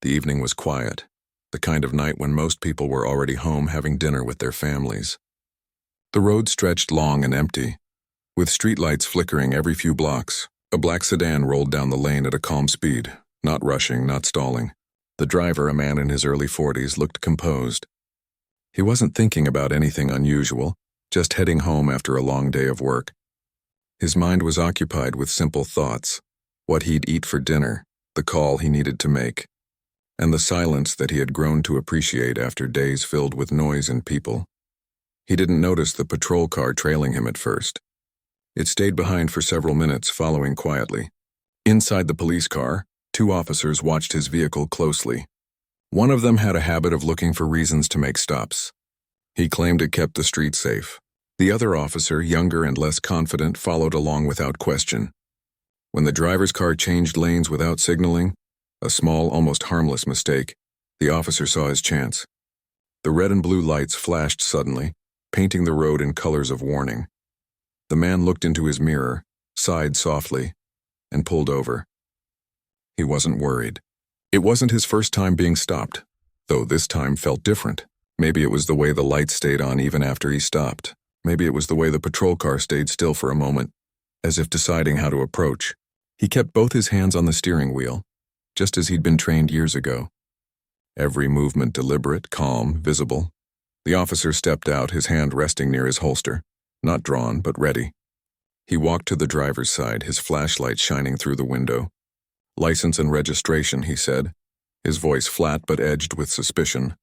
The evening was quiet, the kind of night when most people were already home having dinner with their families. The road stretched long and empty, with streetlights flickering every few blocks. A black sedan rolled down the lane at a calm speed, not rushing, not stalling. The driver, a man in his early 40s, looked composed. He wasn't thinking about anything unusual, just heading home after a long day of work. His mind was occupied with simple thoughts: what he'd eat for dinner, the call he needed to make, and the silence that he had grown to appreciate after days filled with noise and people. He didn't notice the patrol car trailing him at first. It stayed behind for several minutes, following quietly. Inside the police car, 2 officers watched his vehicle closely. One of them had a habit of looking for reasons to make stops. He claimed it kept the street safe. The other officer, younger and less confident, followed along without question. When the driver's car changed lanes without signaling, a small, almost harmless mistake, the officer saw his chance. The red and blue lights flashed suddenly, painting the road in colors of warning. The man looked into his mirror, sighed softly, and pulled over. He wasn't worried. It wasn't his first time being stopped, though this time felt different. Maybe it was the way the lights stayed on even after he stopped. Maybe it was the way the patrol car stayed still for a moment, as if deciding how to approach. He kept both his hands on the steering wheel, just as he'd been trained years ago. Every movement deliberate, calm, visible. The officer stepped out, his hand resting near his holster, not drawn, but ready. He walked to the driver's side, his flashlight shining through the window. "License and registration," he said, his voice flat but edged with suspicion.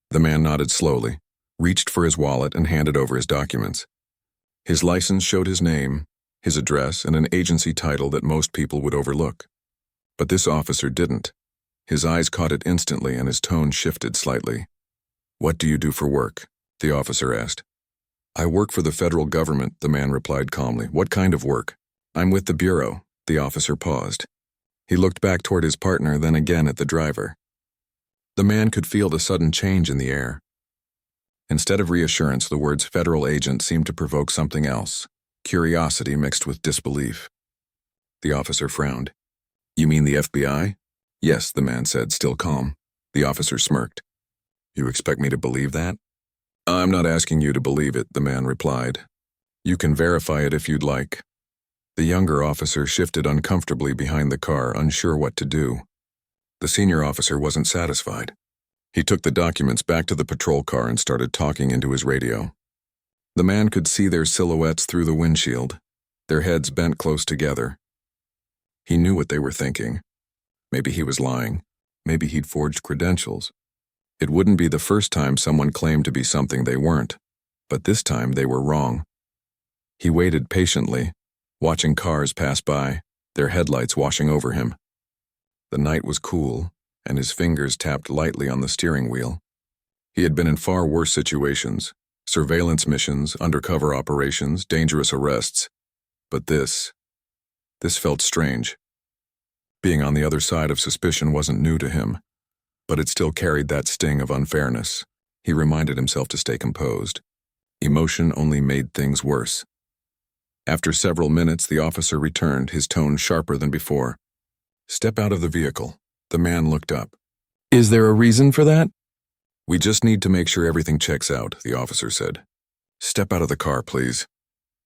The man nodded slowly, reached for his wallet, and handed over his documents. His license showed his name, his address, and an agency title that most people would overlook. But this officer didn't. His eyes caught it instantly, and his tone shifted slightly. "What do you do for work?" the officer asked. "I work for the federal government," the man replied calmly. "What kind of work?" "I'm with the Bureau." The officer paused. He looked back toward his partner, then again at the driver. The man could feel the sudden change in the air. Instead of reassurance, the words federal agent seemed to provoke something else, curiosity mixed with disbelief. The officer frowned. "You mean the FBI?" "Yes," the man said, still calm. The officer smirked. "You expect me to believe that?" "I'm not asking you to believe it," the man replied. "You can verify it if you'd like." The younger officer shifted uncomfortably behind the car, unsure what to do. The senior officer wasn't satisfied. He took the documents back to the patrol car and started talking into his radio. The man could see their silhouettes through the windshield, their heads bent close together. He knew what they were thinking. Maybe he was lying. Maybe he'd forged credentials. It wouldn't be the first time someone claimed to be something they weren't, but this time they were wrong. He waited patiently, watching cars pass by, their headlights washing over him. The night was cool, and his fingers tapped lightly on the steering wheel. He had been in far worse situations: surveillance missions, undercover operations, dangerous arrests. But this felt strange. Being on the other side of suspicion wasn't new to him, but it still carried that sting of unfairness. He reminded himself to stay composed. Emotion only made things worse. After several minutes, the officer returned, his tone sharper than before. "Step out of the vehicle." The man looked up. "Is there a reason for that?" "We just need to make sure everything checks out," the officer said. "Step out of the car, please."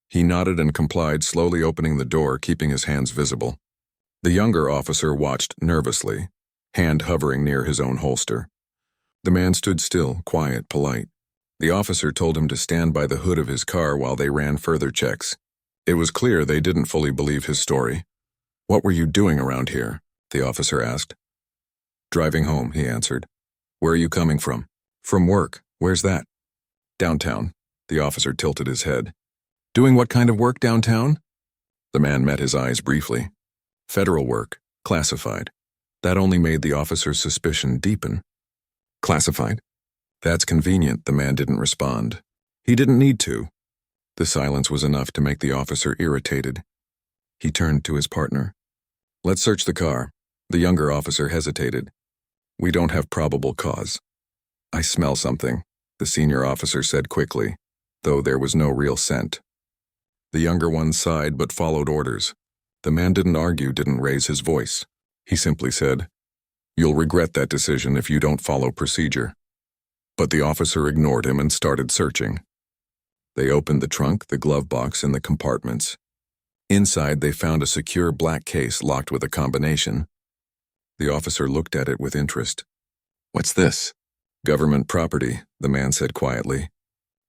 He nodded and complied, slowly opening the door, keeping his hands visible. The younger officer watched nervously, hand hovering near his own holster. The man stood still, quiet, polite. The officer told him to stand by the hood of his car while they ran further checks. It was clear they didn't fully believe his story. "What were you doing around here?" the officer asked. "Driving home," he answered. "Where are you coming from?" "From work. Where's that?" "Downtown." The officer tilted his head. "Doing what kind of work downtown?" The man met his eyes briefly. "Federal work, classified." That only made the officer's suspicion deepen. "Classified?" "That's convenient," the man didn't respond. He didn't need to. The silence was enough to make the officer irritated. He turned to his partner. "Let's search the car." The younger officer hesitated. "We don't have probable cause." "I smell something," the senior officer said quickly, though there was no real scent. The younger one sighed but followed orders. The man didn't argue, didn't raise his voice. He simply said, You'll regret that decision if you don't follow procedure." But the officer ignored him and started searching. They opened the trunk, the glove box, and the compartments. Inside, they found a secure black case locked with a combination. The officer looked at it with interest. "What's this?" "Government property," the man said quietly.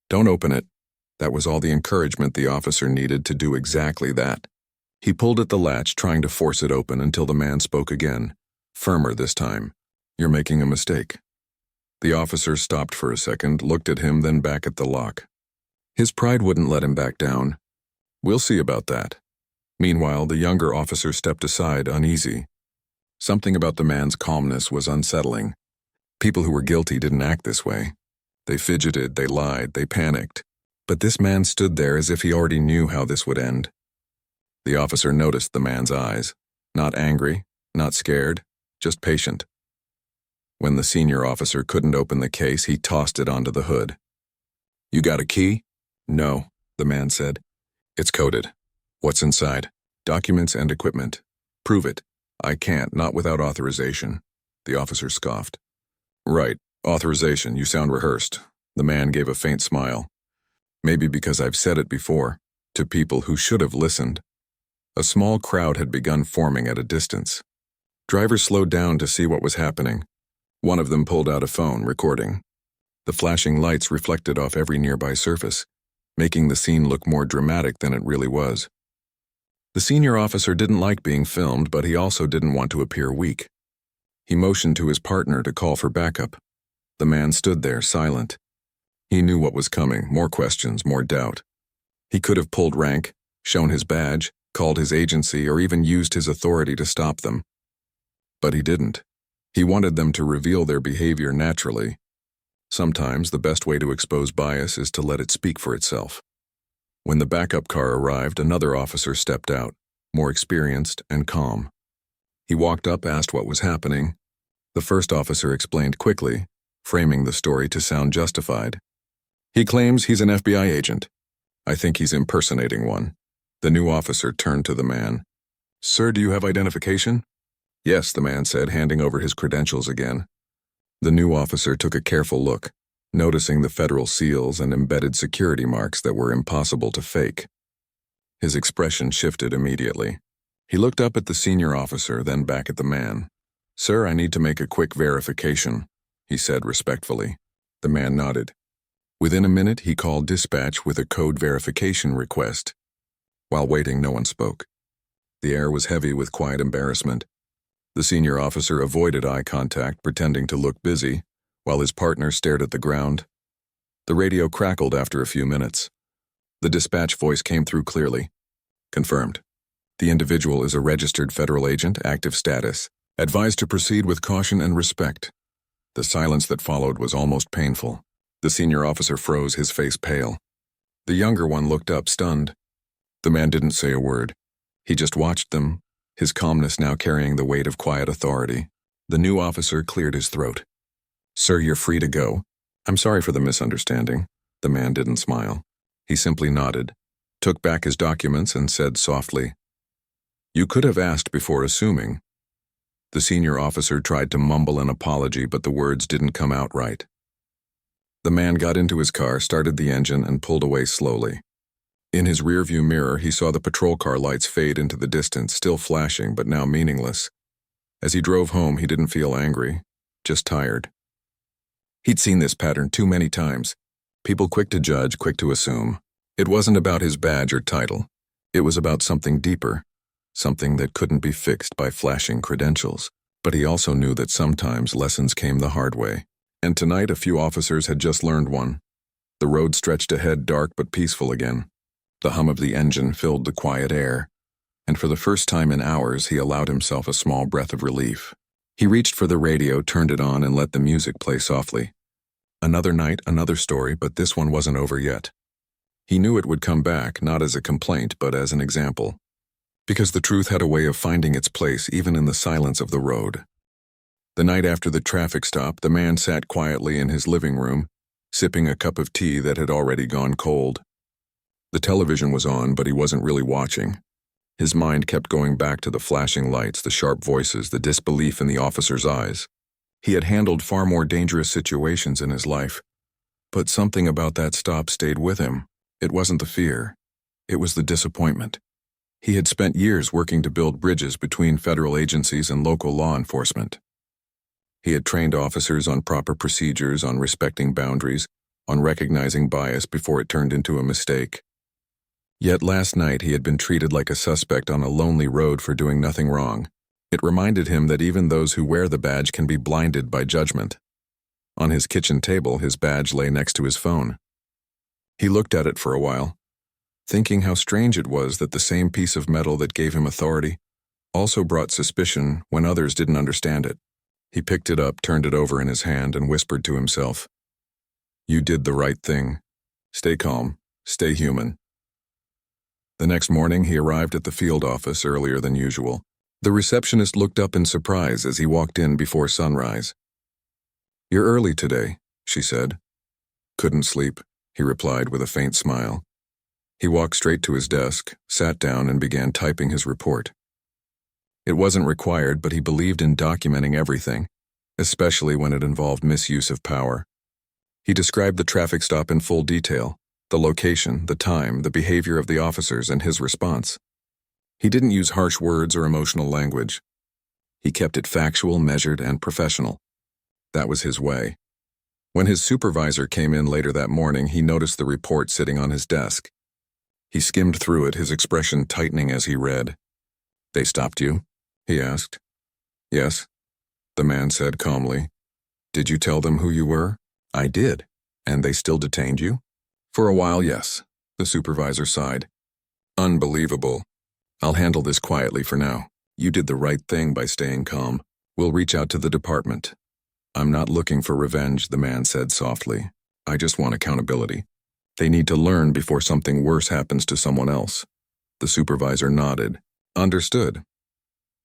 "Don't open it." That was all the encouragement the officer needed to do exactly that. He pulled at the latch, trying to force it open until the man spoke again, firmer this time. "You're making a mistake." The officer stopped for a second, looked at him, then back at the lock. His pride wouldn't let him back down. "We'll see about that." Meanwhile, the younger officer stepped aside, uneasy. Something about the man's calmness was unsettling. People who were guilty didn't act this way. They fidgeted, they lied, they panicked. But this man stood there as if he already knew how this would end. The officer noticed the man's eyes. Not angry, not scared, just patient. When the senior officer couldn't open the case, he tossed it onto the hood. "You got a key?" "No," the man said. "It's coded." "What's inside?" "Documents and equipment." "Prove it." "I can't, not without authorization." The officer scoffed. "Right, authorization, you sound rehearsed." The man gave a faint smile. "Maybe because I've said it before, to people who should have listened." A small crowd had begun forming at a distance. Drivers slowed down to see what was happening. One of them pulled out a phone, recording. The flashing lights reflected off every nearby surface, making the scene look more dramatic than it really was. The senior officer didn't like being filmed, but he also didn't want to appear weak. He motioned to his partner to call for backup. The man stood there, silent. He knew what was coming, more questions, more doubt. He could have pulled rank, shown his badge, called his agency, or even used his authority to stop them. But he didn't. He wanted them to reveal their behavior naturally. Sometimes the best way to expose bias is to let it speak for itself. When the backup car arrived, another officer stepped out, more experienced and calm. He walked up, asked what was happening. The first officer explained quickly, framing the story to sound justified. "He claims he's an FBI agent. I think he's impersonating one." The new officer turned to the man. "Sir, do you have identification?" "Yes," the man said, handing over his credentials again. The new officer took a careful look, noticing the federal seals and embedded security marks that were impossible to fake. His expression shifted immediately. He looked up at the senior officer, then back at the man. "Sir, I need to make a quick verification," he said respectfully. The man nodded. Within a minute, he called dispatch with a code verification request. While waiting, no one spoke. The air was heavy with quiet embarrassment. The senior officer avoided eye contact, pretending to look busy, while his partner stared at the ground. The radio crackled after a few minutes. The dispatch voice came through clearly. "Confirmed. The individual is a registered federal agent, active status. Advised to proceed with caution and respect." The silence that followed was almost painful. The senior officer froze, his face pale. The younger one looked up, stunned. The man didn't say a word. He just watched them, his calmness now carrying the weight of quiet authority. The new officer cleared his throat. "Sir, you're free to go." "I'm sorry for the misunderstanding." The man didn't smile. He simply nodded, took back his documents, and said softly, "You could have asked before assuming." The senior officer tried to mumble an apology, but the words didn't come out right. The man got into his car, started the engine, and pulled away slowly. In his rearview mirror, he saw the patrol car lights fade into the distance, still flashing but now meaningless. As he drove home, he didn't feel angry, just tired. He'd seen this pattern too many times. People quick to judge, quick to assume. It wasn't about his badge or title. It was about something deeper, something that couldn't be fixed by flashing credentials. But he also knew that sometimes lessons came the hard way. And tonight, a few officers had just learned one. The road stretched ahead, dark but peaceful again. The hum of the engine filled the quiet air, and for the first time in hours, he allowed himself a small breath of relief. He reached for the radio, turned it on, and let the music play softly. Another night, another story, but this one wasn't over yet. He knew it would come back, not as a complaint, but as an example. Because the truth had a way of finding its place even in the silence of the road. The night after the traffic stop, the man sat quietly in his living room, sipping a cup of tea that had already gone cold. The television was on, but he wasn't really watching. His mind kept going back to the flashing lights, the sharp voices, the disbelief in the officer's eyes. He had handled far more dangerous situations in his life, but something about that stop stayed with him. It wasn't the fear. It was the disappointment. He had spent years working to build bridges between federal agencies and local law enforcement. He had trained officers on proper procedures, on respecting boundaries, on recognizing bias before it turned into a mistake. Yet last night he had been treated like a suspect on a lonely road for doing nothing wrong. It reminded him that even those who wear the badge can be blinded by judgment. On his kitchen table, his badge lay next to his phone. He looked at it for a while, thinking how strange it was that the same piece of metal that gave him authority also brought suspicion when others didn't understand it. He picked it up, turned it over in his hand, and whispered to himself, "You did the right thing. Stay calm. Stay human." The next morning, he arrived at the field office earlier than usual. The receptionist looked up in surprise as he walked in before sunrise. "You're early today," she said. "Couldn't sleep," he replied with a faint smile. He walked straight to his desk, sat down, and began typing his report. It wasn't required, but he believed in documenting everything, especially when it involved misuse of power. He described the traffic stop in full detail, the location, the time, the behavior of the officers, and his response. He didn't use harsh words or emotional language. He kept it factual, measured, and professional. That was his way. When his supervisor came in later that morning, he noticed the report sitting on his desk. He skimmed through it, his expression tightening as he read. "They stopped you?" he asked. "Yes," the man said calmly. "Did you tell them who you were?" "I did." "And they still detained you?" "For a while, yes," the supervisor sighed. "Unbelievable. I'll handle this quietly for now. You did the right thing by staying calm. We'll reach out to the department." "I'm not looking for revenge," the man said softly. "I just want accountability. They need to learn before something worse happens to someone else." The supervisor nodded. "Understood."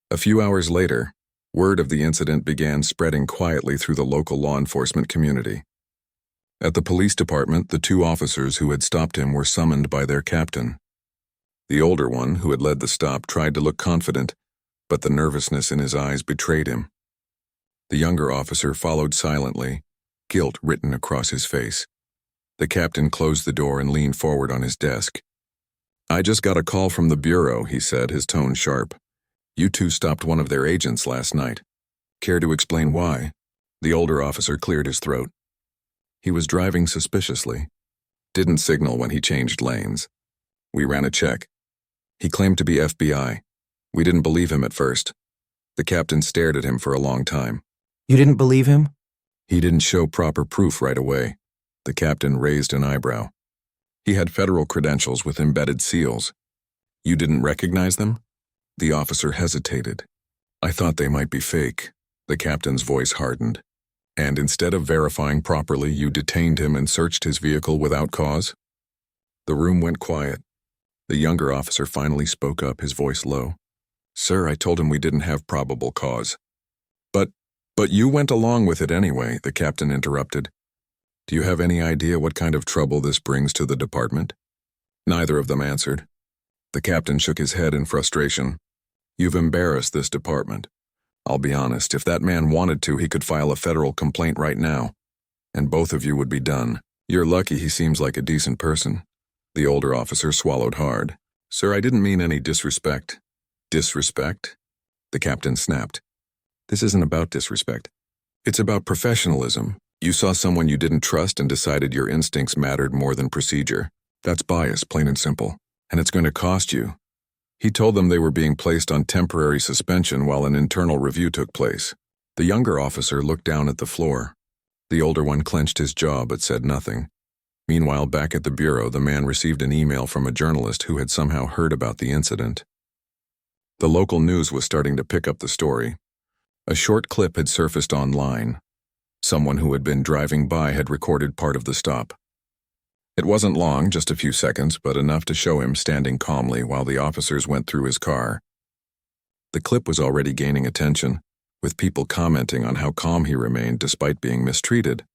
A few hours later, word of the incident began spreading quietly through the local law enforcement community. At the police department, the two officers who had stopped him were summoned by their captain. The older one, who had led the stop, tried to look confident, but the nervousness in his eyes betrayed him. The younger officer followed silently, guilt written across his face. The captain closed the door and leaned forward on his desk. "I just got a call from the bureau," he said, his tone sharp. "You two stopped one of their agents last night. Care to explain why?" The older officer cleared his throat. "He was driving suspiciously. Didn't signal when he changed lanes. We ran a check. He claimed to be FBI. We didn't believe him at first." The captain stared at him for a long time. "You didn't believe him?" "He didn't show proper proof right away." The captain raised an eyebrow. "He had federal credentials with embedded seals. You didn't recognize them?" The officer hesitated. "I thought they might be fake." The captain's voice hardened. "And instead of verifying properly, you detained him and searched his vehicle without cause?" The room went quiet. The younger officer finally spoke up, his voice low. "Sir, I told him we didn't have probable cause." But you went along with it anyway," the captain interrupted. "Do you have any idea what kind of trouble this brings to the department?" Neither of them answered. The captain shook his head in frustration. "You've embarrassed this department. I'll be honest, if that man wanted to, he could file a federal complaint right now, and both of you would be done. You're lucky he seems like a decent person." The older officer swallowed hard. "Sir, I didn't mean any disrespect." "Disrespect?" The captain snapped. "This isn't about disrespect. It's about professionalism. You saw someone you didn't trust and decided your instincts mattered more than procedure. That's bias, plain and simple. And it's going to cost you." He told them they were being placed on temporary suspension while an internal review took place. The younger officer looked down at the floor. The older one clenched his jaw but said nothing. Meanwhile, back at the bureau, the man received an email from a journalist who had somehow heard about the incident. The local news was starting to pick up the story. A short clip had surfaced online. Someone who had been driving by had recorded part of the stop. It wasn't long, just a few seconds, but enough to show him standing calmly while the officers went through his car. The clip was already gaining attention, with people commenting on how calm he remained despite being mistreated.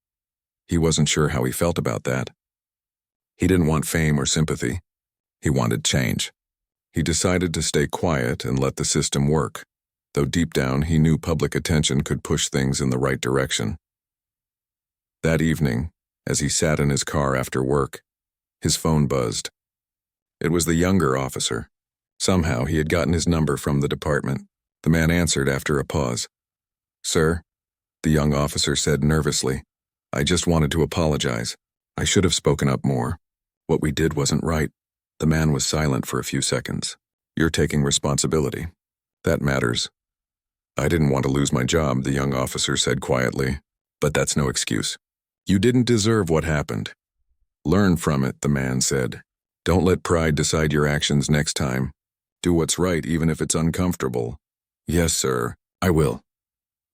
He wasn't sure how he felt about that. He didn't want fame or sympathy. He wanted change. He decided to stay quiet and let the system work, though deep down he knew public attention could push things in the right direction. That evening, as he sat in his car after work, his phone buzzed. It was the younger officer. Somehow he had gotten his number from the department. The man answered after a pause. "Sir," the young officer said nervously, "I just wanted to apologize. I should have spoken up more. What we did wasn't right." The man was silent for a few seconds. "You're taking responsibility. That matters." "I didn't want to lose my job," the young officer said quietly, "but that's no excuse. You didn't deserve what happened. Learn from it," the man said. "Don't let pride decide your actions next time. Do what's right even if it's uncomfortable." "Yes, sir, I will."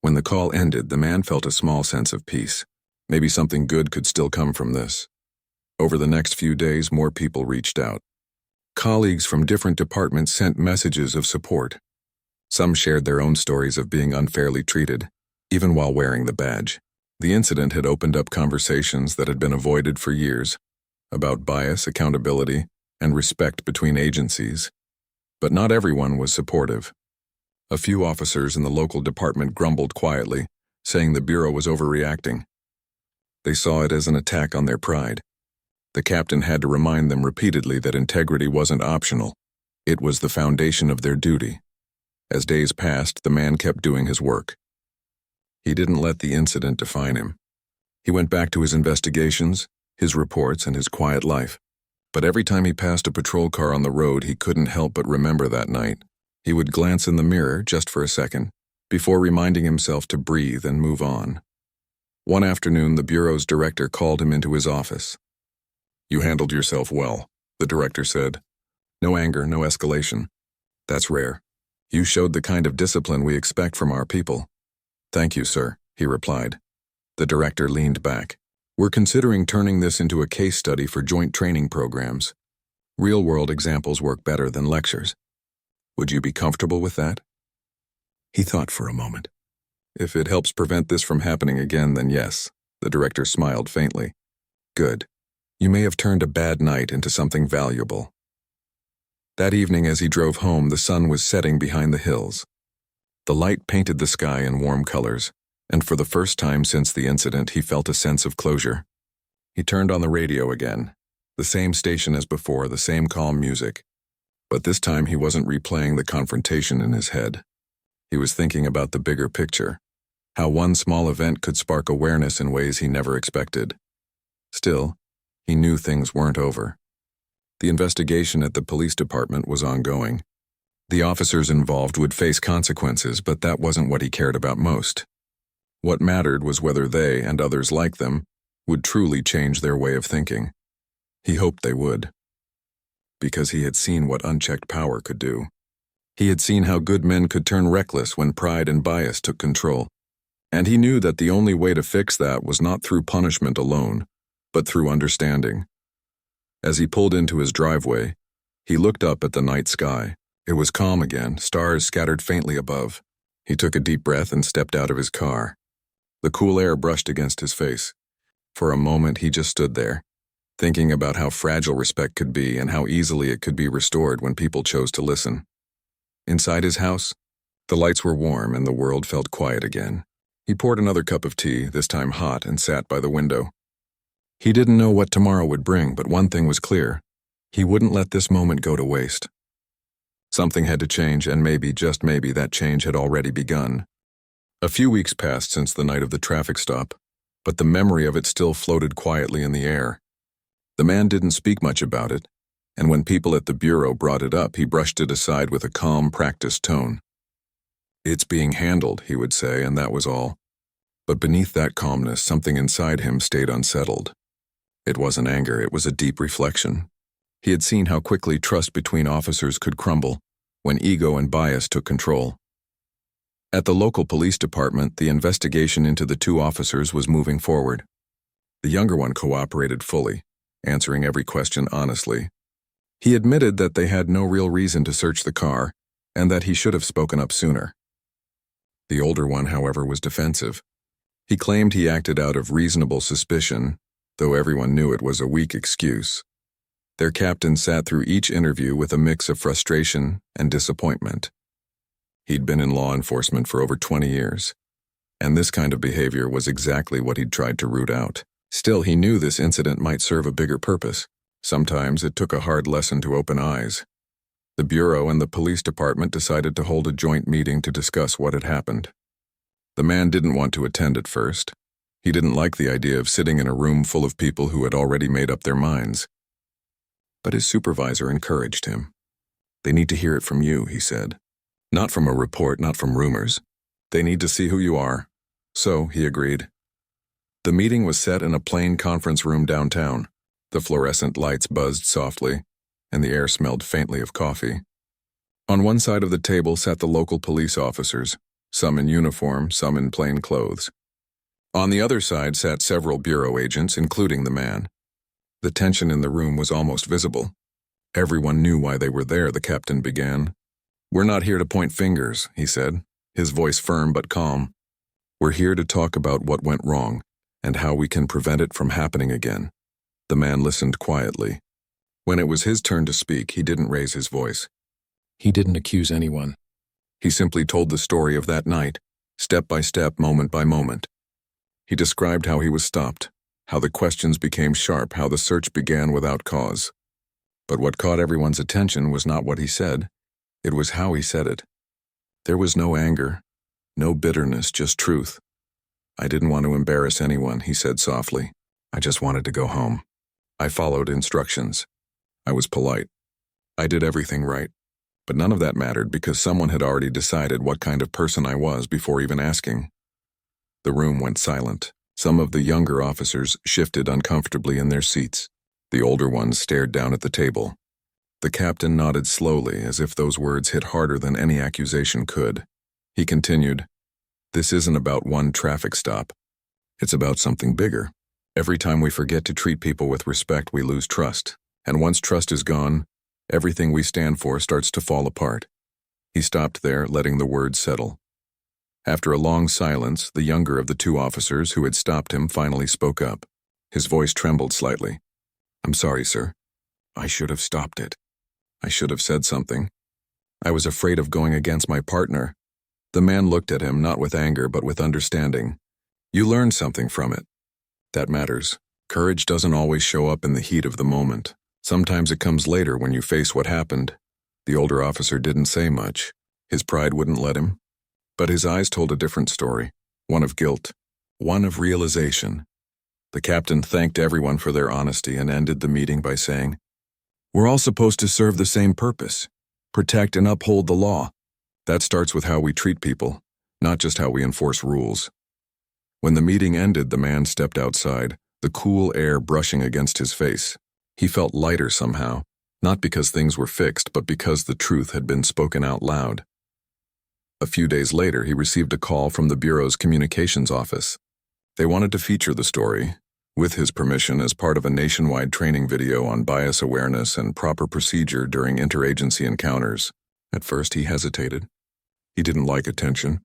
When the call ended, the man felt a small sense of peace. Maybe something good could still come from this. Over the next few days, more people reached out. Colleagues from different departments sent messages of support. Some shared their own stories of being unfairly treated, even while wearing the badge. The incident had opened up conversations that had been avoided for years, about bias, accountability, and respect between agencies. But not everyone was supportive. A few officers in the local department grumbled quietly, saying the Bureau was overreacting. They saw it as an attack on their pride. The captain had to remind them repeatedly that integrity wasn't optional. It was the foundation of their duty. As days passed, the man kept doing his work. He didn't let the incident define him. He went back to his investigations, his reports, and his quiet life. But every time he passed a patrol car on the road, he couldn't help but remember that night. He would glance in the mirror just for a second, before reminding himself to breathe and move on. One afternoon, the Bureau's director called him into his office. "You handled yourself well," the director said. "No anger, no escalation. That's rare. You showed the kind of discipline we expect from our people." "Thank you, sir," he replied. The director leaned back. "We're considering turning this into a case study for joint training programs. Real-world examples work better than lectures. Would you be comfortable with that?" He thought for a moment. "If it helps prevent this from happening again, then yes." The director smiled faintly. "Good. You may have turned a bad night into something valuable." That evening as he drove home, the sun was setting behind the hills. The light painted the sky in warm colors, and for the first time since the incident, he felt a sense of closure. He turned on the radio again. The same station as before, the same calm music. But this time he wasn't replaying the confrontation in his head. He was thinking about the bigger picture, how one small event could spark awareness in ways he never expected. Still, he knew things weren't over. The investigation at the police department was ongoing. The officers involved would face consequences, but that wasn't what he cared about most. What mattered was whether they, and others like them, would truly change their way of thinking. He hoped they would. Because he had seen what unchecked power could do. He had seen how good men could turn reckless when pride and bias took control. And he knew that the only way to fix that was not through punishment alone, but through understanding. As he pulled into his driveway, he looked up at the night sky. It was calm again, stars scattered faintly above. He took a deep breath and stepped out of his car. The cool air brushed against his face. For a moment he just stood there, thinking about how fragile respect could be and how easily it could be restored when people chose to listen. Inside his house, the lights were warm and the world felt quiet again. He poured another cup of tea, this time hot, and sat by the window. He didn't know what tomorrow would bring, but one thing was clear. He wouldn't let this moment go to waste. Something had to change, and maybe, just maybe, that change had already begun. A few weeks passed since the night of the traffic stop, but the memory of it still floated quietly in the air. The man didn't speak much about it, and when people at the Bureau brought it up, he brushed it aside with a calm, practiced tone. "It's being handled," he would say, and that was all. But beneath that calmness, something inside him stayed unsettled. It wasn't anger, it was a deep reflection. He had seen how quickly trust between officers could crumble when ego and bias took control. At the local police department, the investigation into the two officers was moving forward. The younger one cooperated fully, answering every question honestly. He admitted that they had no real reason to search the car, and that he should have spoken up sooner. The older one, however, was defensive. He claimed he acted out of reasonable suspicion, though everyone knew it was a weak excuse. Their captain sat through each interview with a mix of frustration and disappointment. He'd been in law enforcement for over 20 years, and this kind of behavior was exactly what he'd tried to root out. Still, he knew this incident might serve a bigger purpose. Sometimes it took a hard lesson to open eyes. The Bureau and the police department decided to hold a joint meeting to discuss what had happened. The man didn't want to attend at first. He didn't like the idea of sitting in a room full of people who had already made up their minds. But his supervisor encouraged him. "They need to hear it from you," he said. "Not from a report, not from rumors. They need to see who you are." So, he agreed. The meeting was set in a plain conference room downtown. The fluorescent lights buzzed softly, and the air smelled faintly of coffee. On one side of the table sat the local police officers, some in uniform, some in plain clothes. On the other side sat several bureau agents, including the man. The tension in the room was almost visible. Everyone knew why they were there, the captain began. "We're not here to point fingers," he said, his voice firm but calm. "We're here to talk about what went wrong and how we can prevent it from happening again." The man listened quietly. When it was his turn to speak, he didn't raise his voice. He didn't accuse anyone. He simply told the story of that night, step by step, moment by moment. He described how he was stopped, how the questions became sharp, how the search began without cause. But what caught everyone's attention was not what he said, it was how he said it. There was no anger, no bitterness, just truth. "I didn't want to embarrass anyone," he said softly. "I just wanted to go home. I followed instructions. I was polite. I did everything right. But none of that mattered because someone had already decided what kind of person I was before even asking." The room went silent. Some of the younger officers shifted uncomfortably in their seats. The older ones stared down at the table. The captain nodded slowly, as if those words hit harder than any accusation could. He continued, "This isn't about one traffic stop. It's about something bigger. Every time we forget to treat people with respect, we lose trust. And once trust is gone, everything we stand for starts to fall apart." He stopped there, letting the words settle. After a long silence, the younger of the two officers who had stopped him finally spoke up. His voice trembled slightly. "I'm sorry, sir. I should have stopped it. I should have said something. I was afraid of going against my partner." The man looked at him, not with anger, but with understanding. "You learned something from it. That matters. Courage doesn't always show up in the heat of the moment. Sometimes it comes later when you face what happened." The older officer didn't say much. His pride wouldn't let him. But his eyes told a different story, one of guilt, one of realization. The captain thanked everyone for their honesty and ended the meeting by saying, "We're all supposed to serve the same purpose, protect and uphold the law. That starts with how we treat people, not just how we enforce rules." When the meeting ended, the man stepped outside, the cool air brushing against his face. He felt lighter somehow, not because things were fixed, but because the truth had been spoken out loud. A few days later, he received a call from the Bureau's communications office. They wanted to feature the story, with his permission, as part of a nationwide training video on bias awareness and proper procedure during interagency encounters. At first, he hesitated. He didn't like attention.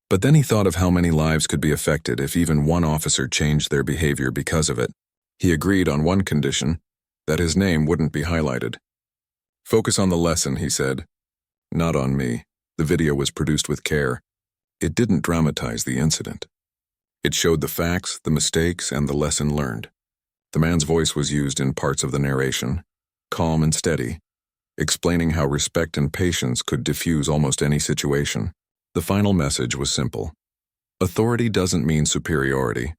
But then he thought of how many lives could be affected if even one officer changed their behavior because of it. He agreed on one condition, that his name wouldn't be highlighted. "Focus on the lesson," he said. "Not on me." The video was produced with care. It didn't dramatize the incident. It showed the facts, the mistakes, and the lesson learned. The man's voice was used in parts of the narration, calm and steady, explaining how respect and patience could diffuse almost any situation. The final message was simple. Authority doesn't mean superiority.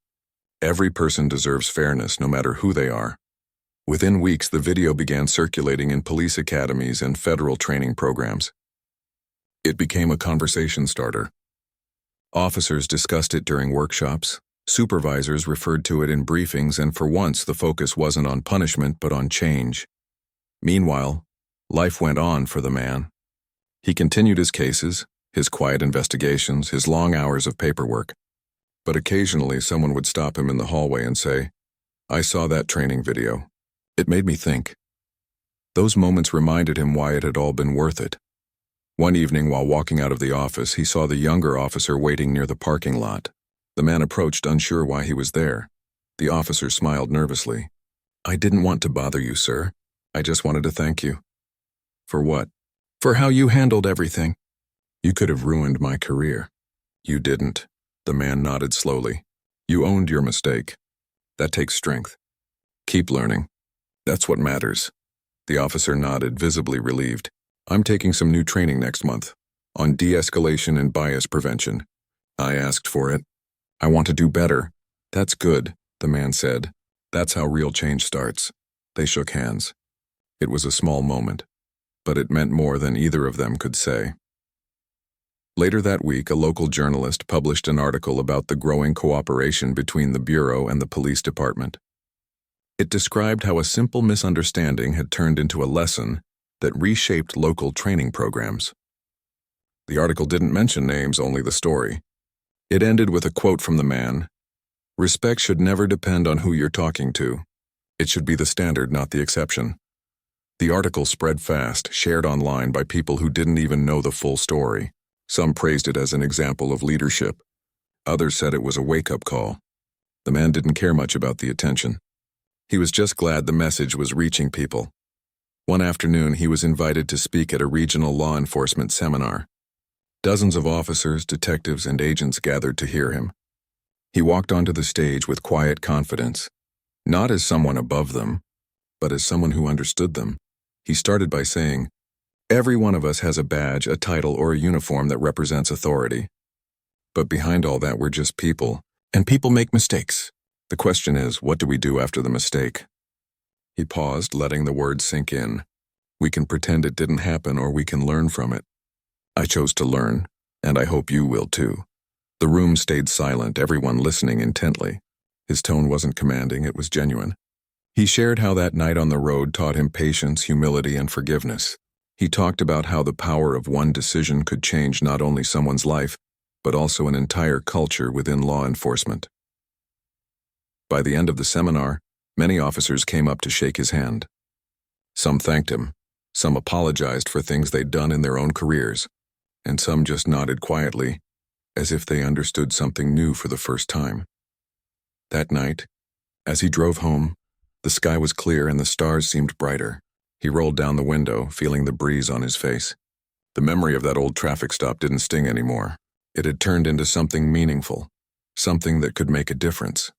Every person deserves fairness, no matter who they are. Within weeks, the video began circulating in police academies and federal training programs. It became a conversation starter. Officers discussed it during workshops, supervisors referred to it in briefings, and for once the focus wasn't on punishment but on change. Meanwhile, life went on for the man. He continued his cases, his quiet investigations, his long hours of paperwork. But occasionally someone would stop him in the hallway and say, "I saw that training video. It made me think." Those moments reminded him why it had all been worth it. One evening, while walking out of the office, he saw the younger officer waiting near the parking lot. The man approached, unsure why he was there. The officer smiled nervously. "I didn't want to bother you, sir. I just wanted to thank you. For what? For how you handled everything. You could have ruined my career. You didn't. The man nodded slowly. You owned your mistake. That takes strength. Keep learning. That's what matters. The officer nodded, visibly relieved. I'm taking some new training next month on de-escalation and bias prevention. I asked for it. I want to do better. That's good, the man said. That's how real change starts. They shook hands. It was a small moment, but it meant more than either of them could say. Later that week, a local journalist published an article about the growing cooperation between the Bureau and the police department. It described how a simple misunderstanding had turned into a lesson that reshaped local training programs. The article didn't mention names, only the story. It ended with a quote from the man: "Respect should never depend on who you're talking to. It should be the standard, not the exception." The article spread fast, shared online by people who didn't even know the full story. Some praised it as an example of leadership. Others said it was a wake-up call. The man didn't care much about the attention. He was just glad the message was reaching people. One afternoon, he was invited to speak at a regional law enforcement seminar. Dozens of officers, detectives, and agents gathered to hear him. He walked onto the stage with quiet confidence, not as someone above them, but as someone who understood them. He started by saying, "Every one of us has a badge, a title, or a uniform that represents authority. But behind all that, we're just people, and people make mistakes. The question is, what do we do after the mistake?" He paused, letting the words sink in. We can pretend it didn't happen, or we can learn from it. I chose to learn, and I hope you will too. The room stayed silent, everyone listening intently. His tone wasn't commanding, it was genuine. He shared how that night on the road taught him patience, humility, and forgiveness. He talked about how the power of one decision could change not only someone's life, but also an entire culture within law enforcement. By the end of the seminar, many officers came up to shake his hand. Some thanked him, some apologized for things they'd done in their own careers, and some just nodded quietly, as if they understood something new for the first time. That night, as he drove home, the sky was clear and the stars seemed brighter. He rolled down the window, feeling the breeze on his face. The memory of that old traffic stop didn't sting anymore. It had turned into something meaningful, something that could make a difference.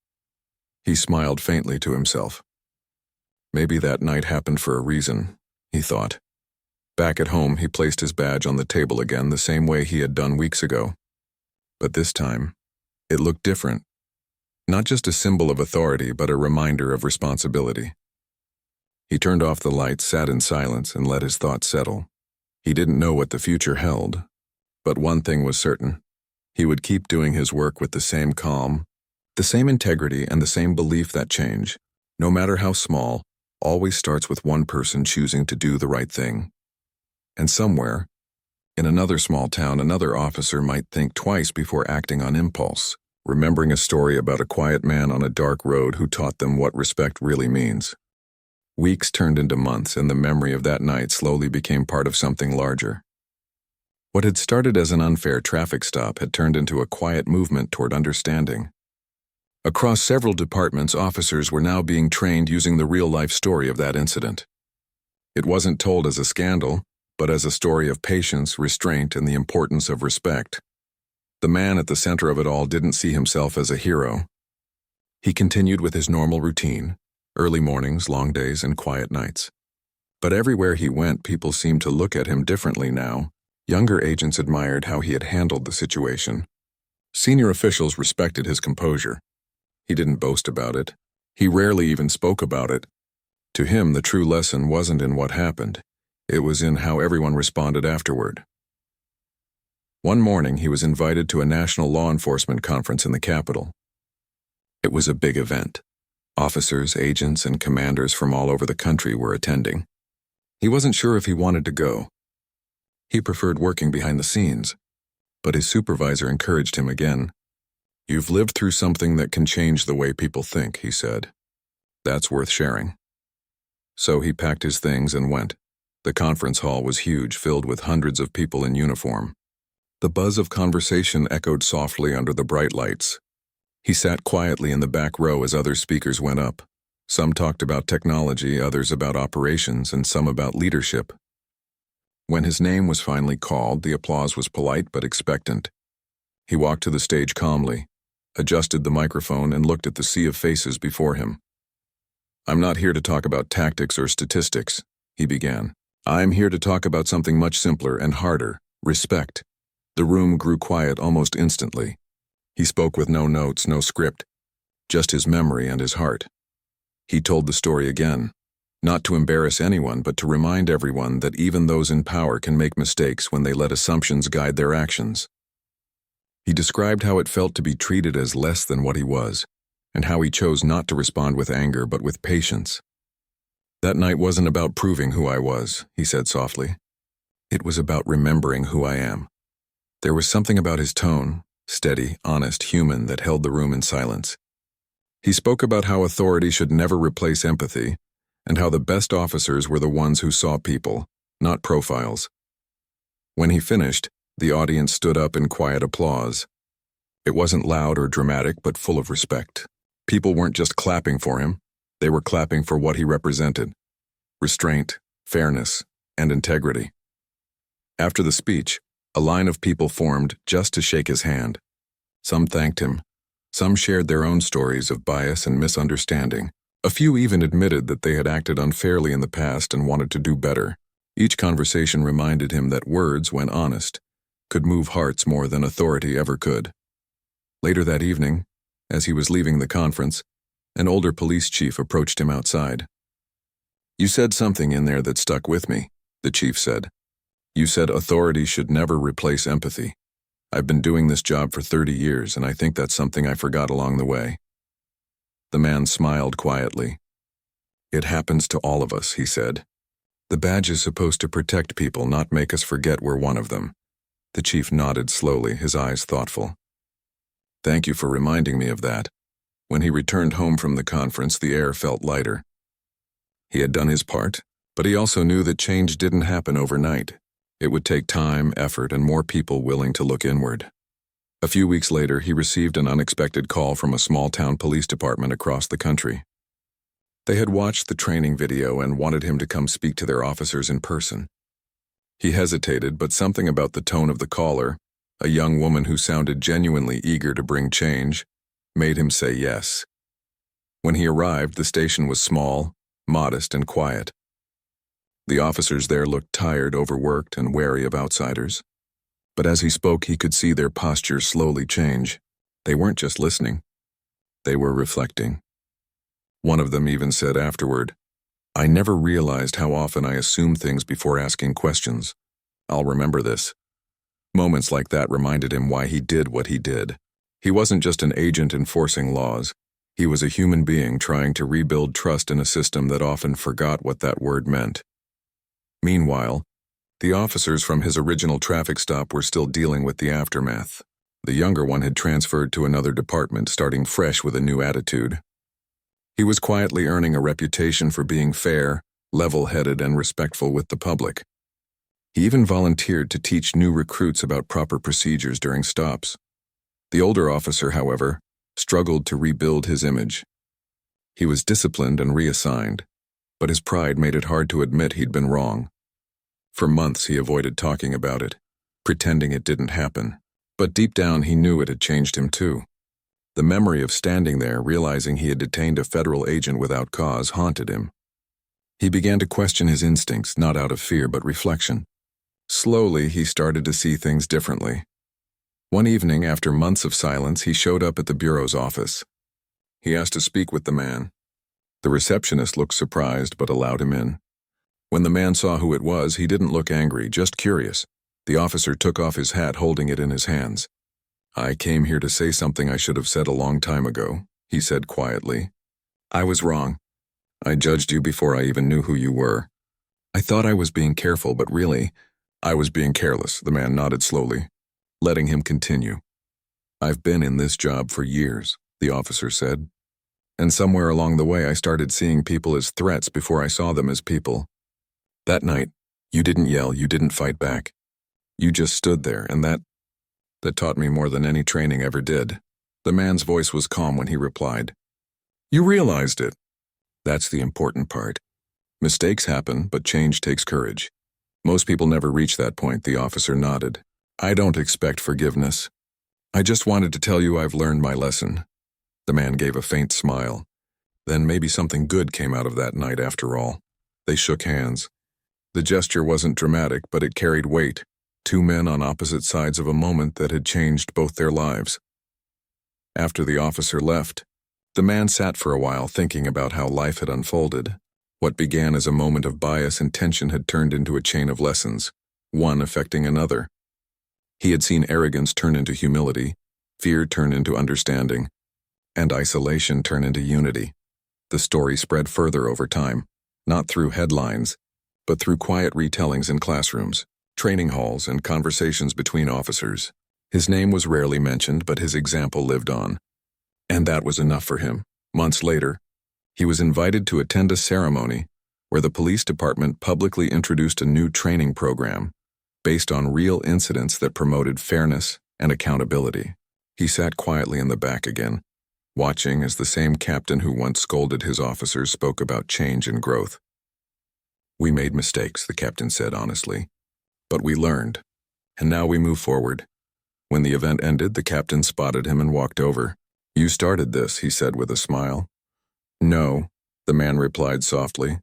He smiled faintly to himself. Maybe that night happened for a reason, he thought. Back at home, he placed his badge on the table again the same way he had done weeks ago. But this time, it looked different. Not just a symbol of authority, but a reminder of responsibility. He turned off the lights, sat in silence, and let his thoughts settle. He didn't know what the future held, but one thing was certain. He would keep doing his work with the same calm, the same integrity, and the same belief that change, no matter how small, always starts with one person choosing to do the right thing. And somewhere, in another small town, another officer might think twice before acting on impulse, remembering a story about a quiet man on a dark road who taught them what respect really means. Weeks turned into months, and the memory of that night slowly became part of something larger. What had started as an unfair traffic stop had turned into a quiet movement toward understanding. Across several departments, officers were now being trained using the real-life story of that incident. It wasn't told as a scandal, but as a story of patience, restraint, and the importance of respect. The man at the center of it all didn't see himself as a hero. He continued with his normal routine, early mornings, long days, and quiet nights. But everywhere he went, people seemed to look at him differently now. Younger agents admired how he had handled the situation. Senior officials respected his composure. He didn't boast about it. He rarely even spoke about it. To him, the true lesson wasn't in what happened. It was in how everyone responded afterward. One morning, he was invited to a national law enforcement conference in the capital. It was a big event. Officers, agents, and commanders from all over the country were attending. He wasn't sure if he wanted to go. He preferred working behind the scenes, but his supervisor encouraged him again. "You've lived through something that can change the way people think," he said. "That's worth sharing." So he packed his things and went. The conference hall was huge, filled with hundreds of people in uniform. The buzz of conversation echoed softly under the bright lights. He sat quietly in the back row as other speakers went up. Some talked about technology, others about operations, and some about leadership. When his name was finally called, the applause was polite but expectant. He walked to the stage calmly, adjusted the microphone, and looked at the sea of faces before him. "I'm not here to talk about tactics or statistics," he began. "I'm here to talk about something much simpler and harder: respect." The room grew quiet almost instantly. He spoke with no notes, no script, just his memory and his heart. He told the story again, not to embarrass anyone, but to remind everyone that even those in power can make mistakes when they let assumptions guide their actions. He described how it felt to be treated as less than what he was, and how he chose not to respond with anger but with patience. "That night wasn't about proving who I was," he said softly. "It was about remembering who I am." There was something about his tone, steady, honest, human, that held the room in silence. He spoke about how authority should never replace empathy, and how the best officers were the ones who saw people, not profiles. When he finished, the audience stood up in quiet applause. It wasn't loud or dramatic, but full of respect. People weren't just clapping for him, they were clapping for what he represented: restraint, fairness, and integrity. After the speech, a line of people formed just to shake his hand. Some thanked him. Some shared their own stories of bias and misunderstanding. A few even admitted that they had acted unfairly in the past and wanted to do better. Each conversation reminded him that words, when honest, could move hearts more than authority ever could. Later that evening, as he was leaving the conference, an older police chief approached him outside. "You said something in there that stuck with me," the chief said. "You said authority should never replace empathy. I've been doing this job for 30 years, and I think that's something I forgot along the way." The man smiled quietly. "It happens to all of us," he said. "The badge is supposed to protect people, not make us forget we're one of them." The chief nodded slowly, his eyes thoughtful. "Thank you for reminding me of that." When he returned home from the conference, the air felt lighter. He had done his part, but he also knew that change didn't happen overnight. It would take time, effort, and more people willing to look inward. A few weeks later, he received an unexpected call from a small-town police department across the country. They had watched the training video and wanted him to come speak to their officers in person. He hesitated, but something about the tone of the caller, a young woman who sounded genuinely eager to bring change, made him say yes. When he arrived, the station was small, modest, and quiet. The officers there looked tired, overworked, and wary of outsiders. But as he spoke, he could see their posture slowly change. They weren't just listening. They were reflecting. One of them even said afterward, "I never realized how often I assume things before asking questions. I'll remember this." Moments like that reminded him why he did what he did. He wasn't just an agent enforcing laws. He was a human being trying to rebuild trust in a system that often forgot what that word meant. Meanwhile, the officers from his original traffic stop were still dealing with the aftermath. The younger one had transferred to another department, starting fresh with a new attitude. He was quietly earning a reputation for being fair, level-headed, and respectful with the public. He even volunteered to teach new recruits about proper procedures during stops. The older officer, however, struggled to rebuild his image. He was disciplined and reassigned, but his pride made it hard to admit he'd been wrong. For months he avoided talking about it, pretending it didn't happen. But deep down he knew it had changed him too. The memory of standing there, realizing he had detained a federal agent without cause, haunted him. He began to question his instincts, not out of fear but reflection. Slowly he started to see things differently. One evening, after months of silence, he showed up at the bureau's office. He asked to speak with the man. The receptionist looked surprised but allowed him in. When the man saw who it was, he didn't look angry, just curious. The officer took off his hat, holding it in his hands. "I came here to say something I should have said a long time ago," he said quietly. "I was wrong. I judged you before I even knew who you were. I thought I was being careful, but really, I was being careless." The man nodded slowly, letting him continue. "I've been in this job for years," the officer said. "And somewhere along the way I started seeing people as threats before I saw them as people. That night, you didn't yell, you didn't fight back. You just stood there, and that taught me more than any training ever did." The man's voice was calm when he replied, "You realized it." That's the important part. Mistakes happen, but change takes courage. Most people never reach that point, the officer nodded. I don't expect forgiveness. I just wanted to tell you I've learned my lesson. The man gave a faint smile. Then maybe something good came out of that night after all. They shook hands. The gesture wasn't dramatic, but it carried weight. Two men on opposite sides of a moment that had changed both their lives. After the officer left, the man sat for a while thinking about how life had unfolded. What began as a moment of bias and tension had turned into a chain of lessons, one affecting another. He had seen arrogance turn into humility, fear turn into understanding, and isolation turn into unity. The story spread further over time, not through headlines, but through quiet retellings in classrooms, training halls, and conversations between officers. His name was rarely mentioned, but his example lived on. And that was enough for him. Months later, he was invited to attend a ceremony where the police department publicly introduced a new training program based on real incidents that promoted fairness and accountability. He sat quietly in the back again, watching as the same captain who once scolded his officers spoke about change and growth. We made mistakes, the captain said honestly, but we learned, and now we move forward. When the event ended, the captain spotted him and walked over. You started this, he said with a smile. No, the man replied softly.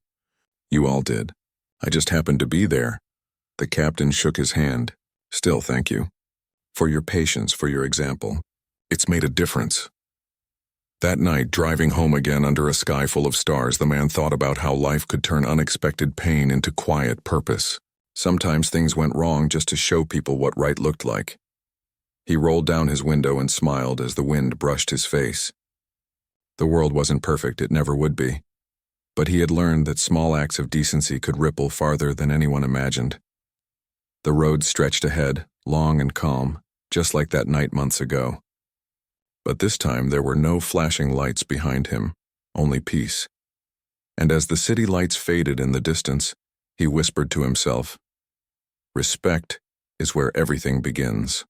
You all did. I just happened to be there. The captain shook his hand. Still, thank you. For your patience, for your example. It's made a difference. That night, driving home again under a sky full of stars, the man thought about how life could turn unexpected pain into quiet purpose. Sometimes things went wrong just to show people what right looked like. He rolled down his window and smiled as the wind brushed his face. The world wasn't perfect, it never would be. But he had learned that small acts of decency could ripple farther than anyone imagined. The road stretched ahead, long and calm, just like that night months ago. But this time there were no flashing lights behind him, only peace. And as the city lights faded in the distance, he whispered to himself, "Respect is where everything begins."